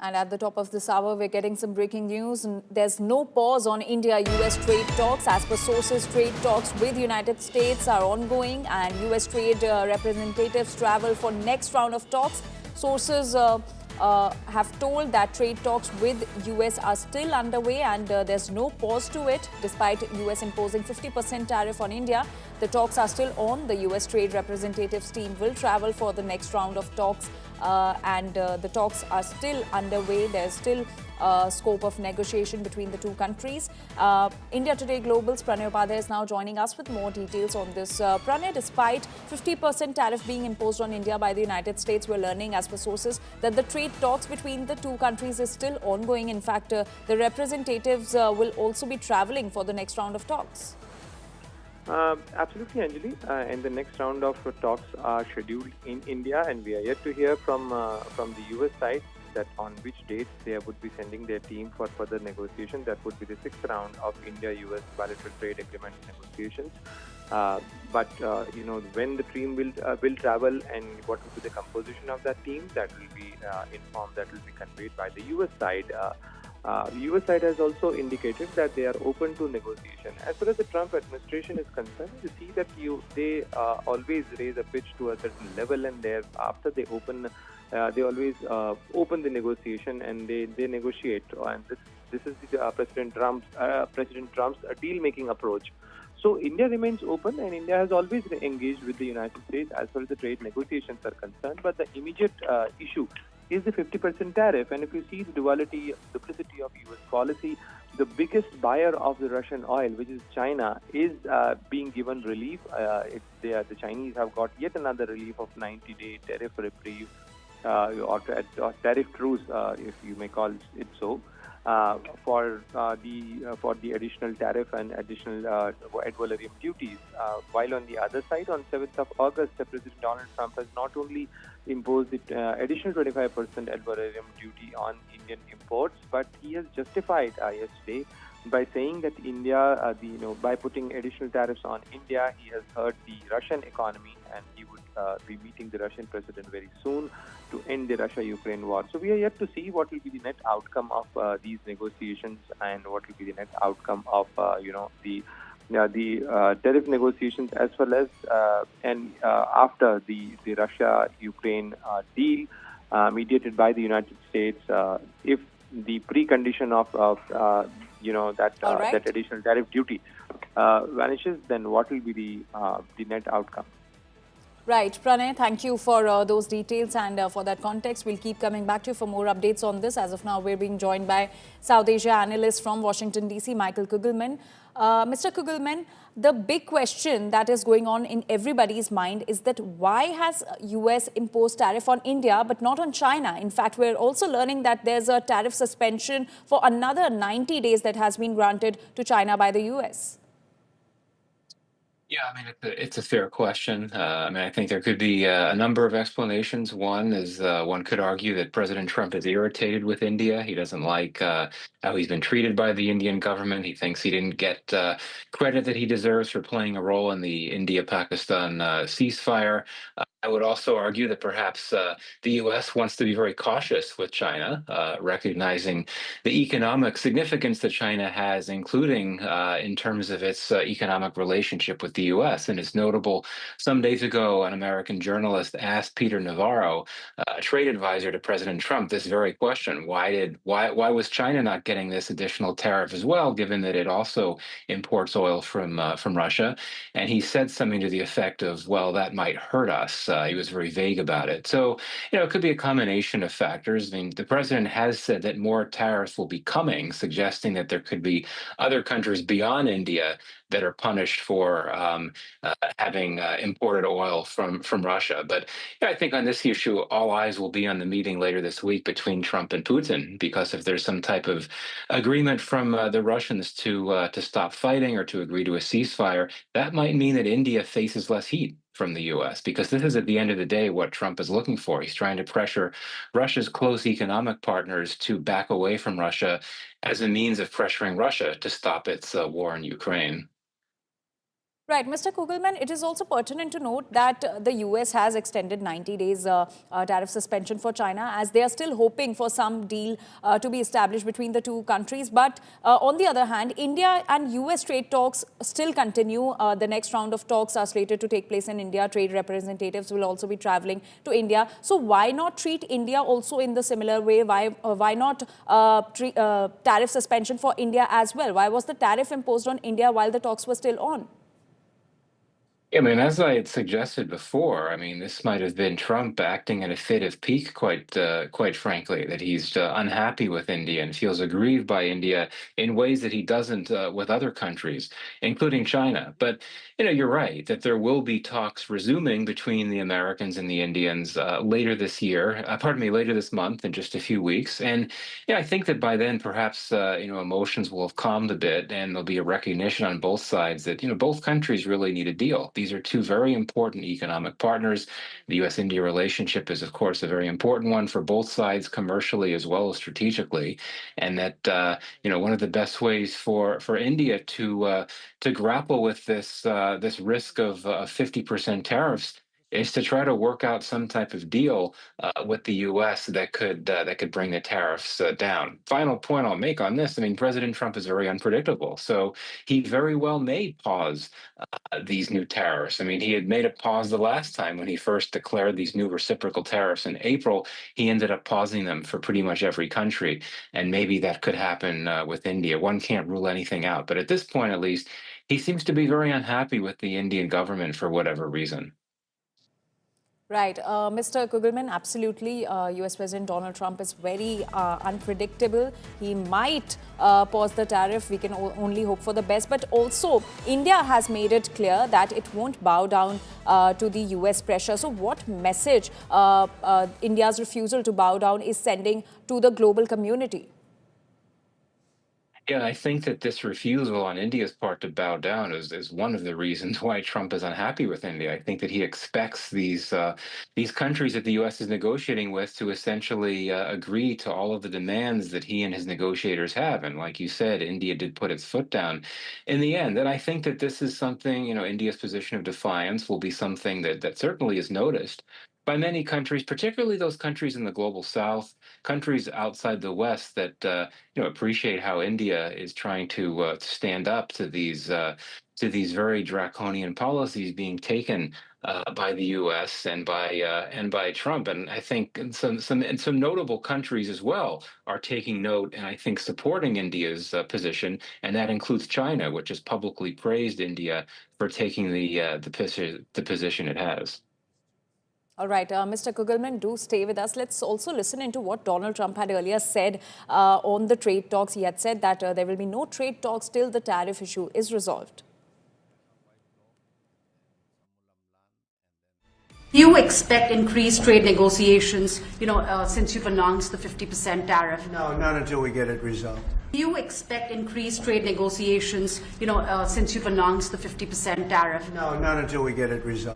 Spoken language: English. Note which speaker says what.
Speaker 1: And at the top of this hour, we're getting some breaking news. There's no pause on India-US trade talks. As per sources, trade talks with United States are ongoing, and US trade representatives travel for next round of talks. Sources have told that trade talks with US are still underway, and there's no pause to it. Despite US imposing 50% tariff on India, the talks are still on. The US trade representatives team will travel for the next round of talks, and the talks are still underway. There's still scope of negotiation between the two countries. India Today Global's Pranay Upadhyay is now joining us with more details on this. Pranay, despite 50% tariff being imposed on India by the United States, we're learning as per sources that the trade talks between the two countries is still ongoing. In fact, the representatives will also be traveling for the next round of talks.
Speaker 2: Absolutely, Anjali. And the next round of talks are scheduled in India, and we are yet to hear from the US side that on which dates they would be sending their team for further negotiation. That would be the sixth round of India-US bilateral trade agreement negotiations. But when the team will travel and what will be the composition of that team, that will be informed. That will be conveyed by the US side. US side has also indicated that they are open to negotiation. As far as the Trump administration is concerned, you see that they always raise a pitch to a certain level, and thereafter they always open the negotiation and they negotiate. And this is President Trump's deal-making approach. So India remains open, and India has always engaged with the United States as far as the trade negotiations are concerned. But the immediate issue is the 50% tariff. And if you see the duplicity of US policy, the biggest buyer of the Russian oil, which is China, is being given relief. The Chinese have got yet another relief of 90-day tariff reprieve or tariff truce, if you may call it so, for the additional tariff and additional ad valorem duties. While on the other side, on 7th of August, President Donald Trump has not only imposed the additional 25% ad valorem duty on Indian imports, but he has justified yesterday by saying that India, by putting additional tariffs on India, he has hurt the Russian economy, and he would be meeting the Russian president very soon to end the Russia-Ukraine war. So we are yet to see what will be the net outcome of these negotiations, and what will be the net outcome of the tariff negotiations, as well as after the Russia-Ukraine deal mediated by the United States. If the precondition of that additional tariff duty vanishes, then what will be the net outcome?
Speaker 1: Right. Pranay, thank you for those details and for that context. We'll keep coming back to you for more updates on this. As of now, we're being joined by South Asia analyst from Washington, D.C., Michael Kugelman. Mr. Kugelman, the big question that is going on in everybody's mind is that why has US imposed tariff on India but not on China? In fact, we're also learning that there's a tariff suspension for another 90 days that has been granted to China by the US.
Speaker 3: Yeah, I mean, it's a fair question. I think there could be a number of explanations. One is one could argue that President Trump is irritated with India. He doesn't like how he's been treated by the Indian government. He thinks he didn't get credit that he deserves for playing a role in the India-Pakistan ceasefire. I would also argue that perhaps the U.S. wants to be very cautious with China, recognizing the economic significance that China has, including in terms of its economic relationship with the U.S. And it's notable, some days ago, an American journalist asked Peter Navarro, a trade advisor to President Trump, this very question: why was China not getting this additional tariff as well, given that it also imports oil from Russia? And he said something to the effect of, well, that might hurt us. He was very vague about it. So, it could be a combination of factors. I mean, the president has said that more tariffs will be coming, suggesting that there could be other countries beyond India that are punished for having imported oil from Russia. But I think on this issue, all eyes will be on the meeting later this week between Trump and Putin, because if there's some type of agreement from the Russians to stop fighting or to agree to a ceasefire, that might mean that India faces less heat from the U.S., because this is, at the end of the day, what Trump is looking for. He's trying to pressure Russia's close economic partners to back away from Russia as a means of pressuring Russia to stop its war in Ukraine.
Speaker 1: Right, Mr. Kugelman, it is also pertinent to note that the US has extended 90 days tariff suspension for China, as they are still hoping for some deal to be established between the two countries. But on the other hand, India and US trade talks still continue. The next round of talks are slated to take place in India. Trade representatives will also be traveling to India. So why not treat India also in the similar way? Why not tariff suspension for India as well? Why was the tariff imposed on India while the talks were still on?
Speaker 3: I mean, as I had suggested before, I mean, this might have been Trump acting in a fit of pique, quite frankly, that he's unhappy with India and feels aggrieved by India in ways that he doesn't with other countries, including China. But you're right that there will be talks resuming between the Americans and the Indians later this year. Pardon me, later this month, in just a few weeks. And I think that by then, perhaps emotions will have calmed a bit, and there'll be a recognition on both sides that both countries really need a deal. These are two very important economic partners. The U.S.-India relationship is, of course, a very important one for both sides, commercially as well as strategically, and that one of the best ways for India to grapple with this risk of 50% tariffs is to try to work out some type of deal with the U.S. that could bring the tariffs down. Final point I'll make on this: I mean, President Trump is very unpredictable, so he very well may pause these new tariffs. I mean, he had made a pause the last time when he first declared these new reciprocal tariffs in April. He ended up pausing them for pretty much every country, and maybe that could happen with India. One can't rule anything out, but at this point, at least, he seems to be very unhappy with the Indian government for whatever reason.
Speaker 1: Right. Mr. Kugelman, absolutely. US President Donald Trump is very unpredictable. He might pause the tariff. We can only hope for the best. But also, India has made it clear that it won't bow down to the US pressure. So what message India's refusal to bow down is sending to the global community?
Speaker 3: Yeah, I think that this refusal on India's part to bow down is one of the reasons why Trump is unhappy with India. I think that he expects these countries that the U.S. is negotiating with to essentially agree to all of the demands that he and his negotiators have. And like you said, India did put its foot down in the end. And I think that this is something, India's position of defiance will be something that certainly is noticed by many countries, particularly those countries in the global South, countries outside the West that appreciate how India is trying to stand up to these very draconian policies being taken by the U.S. and by Trump. And I think some notable countries as well are taking note and I think supporting India's position, and that includes China, which has publicly praised India for taking the position it has.
Speaker 1: All right, Mr. Kugelman, do stay with us. Let's also listen into what Donald Trump had earlier said on the trade talks. He had said that there will be no trade talks till the tariff issue is resolved.
Speaker 4: Do you expect increased trade negotiations, since you've announced the 50% tariff?
Speaker 5: No, not until we get it resolved.
Speaker 4: Do you expect increased trade negotiations, since you've announced the 50% tariff?
Speaker 5: No, not until we get it resolved.